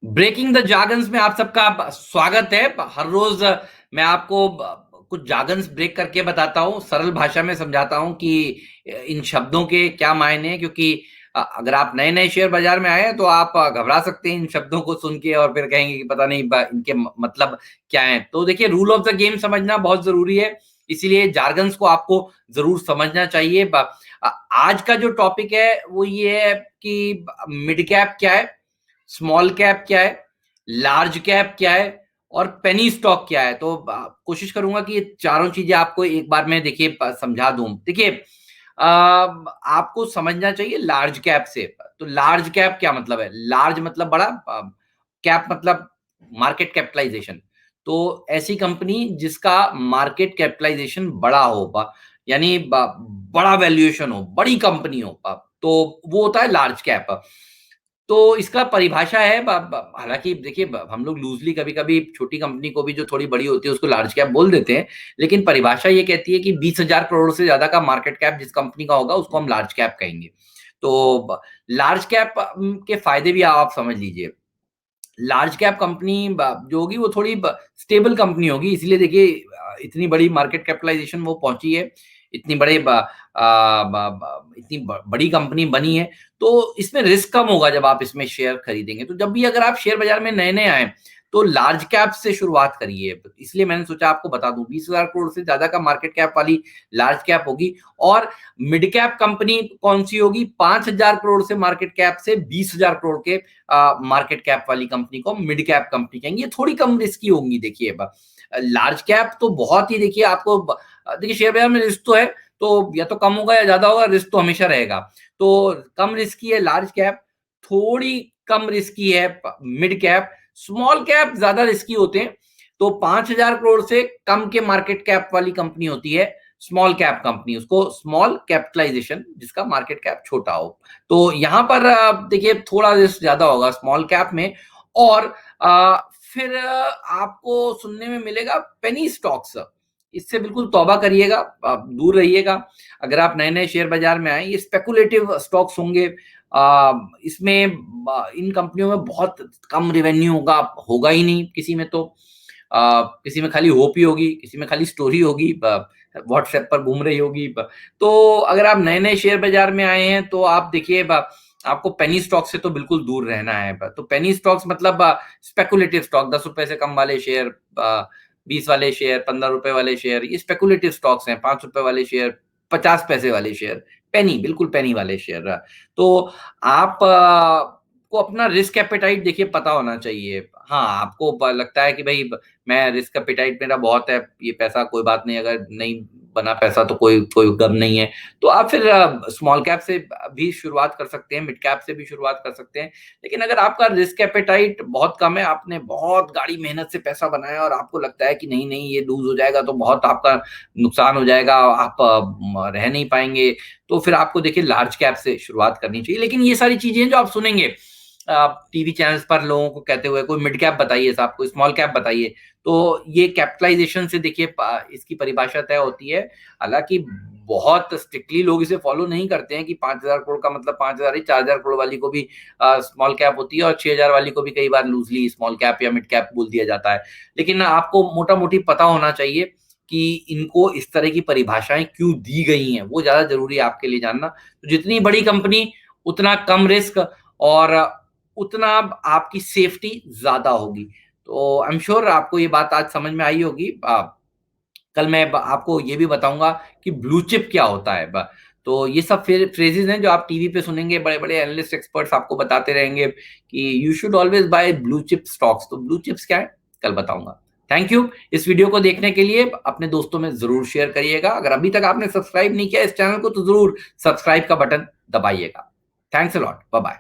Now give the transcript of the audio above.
Breaking the jargons में आप सबका स्वागत है। हर रोज मैं आपको कुछ जार्गन्स ब्रेक करके बताता हूँ, सरल भाषा में समझाता हूँ कि इन शब्दों के क्या मायने हैं। क्योंकि अगर आप नए नए शेयर बाजार में आए हैं तो आप घबरा सकते हैं इन शब्दों को सुन के और फिर कहेंगे कि पता नहीं इनके मतलब क्या है। तो देखिए, रूल ऑफ द गेम समझना बहुत जरूरी है, इसीलिए जार्गन्स को आपको जरूर समझना चाहिए। आज का जो टॉपिक है वो ये है कि मिड कैप क्या है, स्मॉल कैप क्या है, लार्ज कैप क्या है और पेनी स्टॉक क्या है। तो कोशिश करूंगा कि ये चारों चीजें आपको एक बार में देखिए समझा दूं। देखिए, आपको समझना चाहिए लार्ज कैप से। तो लार्ज कैप क्या मतलब है? लार्ज मतलब बड़ा, कैप मतलब मार्केट कैपिटलाइजेशन। तो ऐसी कंपनी जिसका मार्केट कैपिटलाइजेशन बड़ा हो, यानी बड़ा वैल्यूएशन हो, बड़ी कंपनी हो, तो वो होता है लार्ज कैप। तो इसका परिभाषा है, हालांकि देखिए, हम लोग लूजली कभी कभी छोटी कंपनी को भी जो थोड़ी बड़ी होती है उसको लार्ज कैप बोल देते हैं, लेकिन परिभाषा ये कहती है कि 20,000 करोड़ से ज्यादा का मार्केट कैप जिस कंपनी का होगा उसको हम लार्ज कैप कहेंगे। तो लार्ज कैप के फायदे भी आप समझ लीजिए। लार्ज कैप कंपनी जो होगी वो थोड़ी स्टेबल कंपनी होगी, इसलिए देखिए इतनी बड़ी मार्केट कैपिटलाइजेशन वो पहुंची है, इतनी इतनी बड़ी कंपनी बनी है। तो इसमें रिस्क कम होगा जब आप इसमें शेयर खरीदेंगे। तो जब भी अगर आप शेयर बाजार में नए नए आए तो लार्ज कैप से शुरुआत करिए। इसलिए मैंने सोचा आपको बता दूं, 20,000 करोड़ से ज्यादा का मार्केट कैप वाली लार्ज कैप होगी। और मिड कैप कंपनी कौन सी होगी? 5,000 करोड़ से मार्केट कैप से 20,000 करोड़ के मार्केट कैप वाली कंपनी को मिड कैप कंपनी कहेंगे। ये थोड़ी कम रिस्की होंगी। देखिए, लार्ज कैप तो बहुत ही, देखिए आपको देखिए शेयर बाजार में रिस्क तो है, तो या तो कम होगा या ज्यादा होगा, रिस्क तो हमेशा रहेगा। तो कम रिस्की है लार्ज कैप, थोड़ी कम रिस्की है मिड कैप, स्मॉल कैप ज्यादा रिस्की होते हैं। तो 5,000 करोड़ से कम के मार्केट कैप वाली कंपनी होती है स्मॉल कैप कंपनी, उसको स्मॉल कैपिटलाइजेशन, जिसका मार्केट कैप छोटा हो। तो यहां पर देखिए थोड़ा रिस्क ज्यादा होगा स्मॉल कैप में। और फिर आपको सुनने में मिलेगा पेनी स्टॉक्स। इससे बिल्कुल तौबा करिएगा, आप दूर रहिएगा। अगर आप नए नए शेयर बाजार में आए, ये स्पेकुलेटिव स्टॉक्स होंगे। इसमें इन कंपनियों में बहुत कम रेवेन्यू होगा, होगा ही नहीं किसी में। तो किसी में खाली होप ही होगी, किसी में खाली स्टोरी होगी, व्हाट्सएप पर घूम रही होगी। तो अगर आप नए नए शेयर बाजार में आए हैं तो आप देखिए, आपको पेनी स्टॉक से तो बिल्कुल दूर रहना है। तो पेनी स्टॉक्स मतलब स्पेकुलेटिव स्टॉक, 10 रुपए से कम वाले शेयर, 20 वाले शेयर, 15 रुपए वाले शेयर, ये स्पेकुलेटिव स्टॉक्स हैं। 5 रुपए वाले शेयर, 50 पैसे वाले शेयर, पेनी, बिल्कुल पेनी वाले शेयर। तो आप को अपना रिस्क एपेटाइट देखिए पता होना चाहिए। हाँ, आपको लगता है कि भाई मैं रिस्क एपेटाइट मेरा बहुत है, ये पैसा कोई बात नहीं, अगर नहीं बना पैसा तो कोई कोई गम नहीं है। तो आप फिर स्मॉल कैप से भी शुरुआत कर सकते हैं, मिड कैप से भी शुरुआत कर सकते हैं। लेकिन अगर आपका रिस्क एपेटाइट बहुत कम है, आपने बहुत गाढ़ी मेहनत से पैसा बनाया और आपको लगता है कि नहीं नहीं ये लूज हो जाएगा तो बहुत आपका नुकसान हो जाएगा, आप रह नहीं पाएंगे, तो फिर आपको देखिए लार्ज कैप से शुरुआत करनी चाहिए। लेकिन ये सारी चीजें जो आप सुनेंगे टीवी चैनल्स पर लोगों को कहते हुए, कोई मिड कैप बताइए साहब, कोई स्मॉल कैप बताइए, तो ये कैपिटलाइजेशन से देखिए इसकी परिभाषा तय होती है। हालांकि बहुत स्ट्रिक्टली लोग इसे फॉलो नहीं करते हैं कि 5,000 करोड़ का मतलब 5,000 ही, 4,000 करोड़ वाली को भी स्मॉल कैप होती है और 6,000 वाली को भी कई बार लूजली स्मॉल कैप या मिड कैप बोल दिया जाता है। लेकिन आपको मोटा मोटी पता होना चाहिए कि इनको इस तरह की परिभाषाएं क्यों दी गई हैं, वो ज्यादा जरूरी है आपके लिए जानना। तो जितनी बड़ी कंपनी उतना कम रिस्क और उतना आपकी सेफ्टी ज्यादा होगी। तो आई एम श्योर आपको ये बात आज समझ में आई होगी। कल मैं आपको ये भी बताऊंगा कि ब्लू चिप क्या होता है। तो ये सब फ्रेजेस हैं जो आप टीवी पे सुनेंगे, बड़े बड़े एनालिस्ट एक्सपर्ट्स आपको बताते रहेंगे कि you should always buy blue chip stocks. तो ब्लू चिप्स क्या है, कल बताऊंगा। थैंक यू इस वीडियो को देखने के लिए। अपने दोस्तों में जरूर शेयर करिएगा। अगर अभी तक आपने सब्सक्राइब नहीं किया इस चैनल को तो जरूर सब्सक्राइब का बटन दबाइएगा। Thanks a lot, bye bye.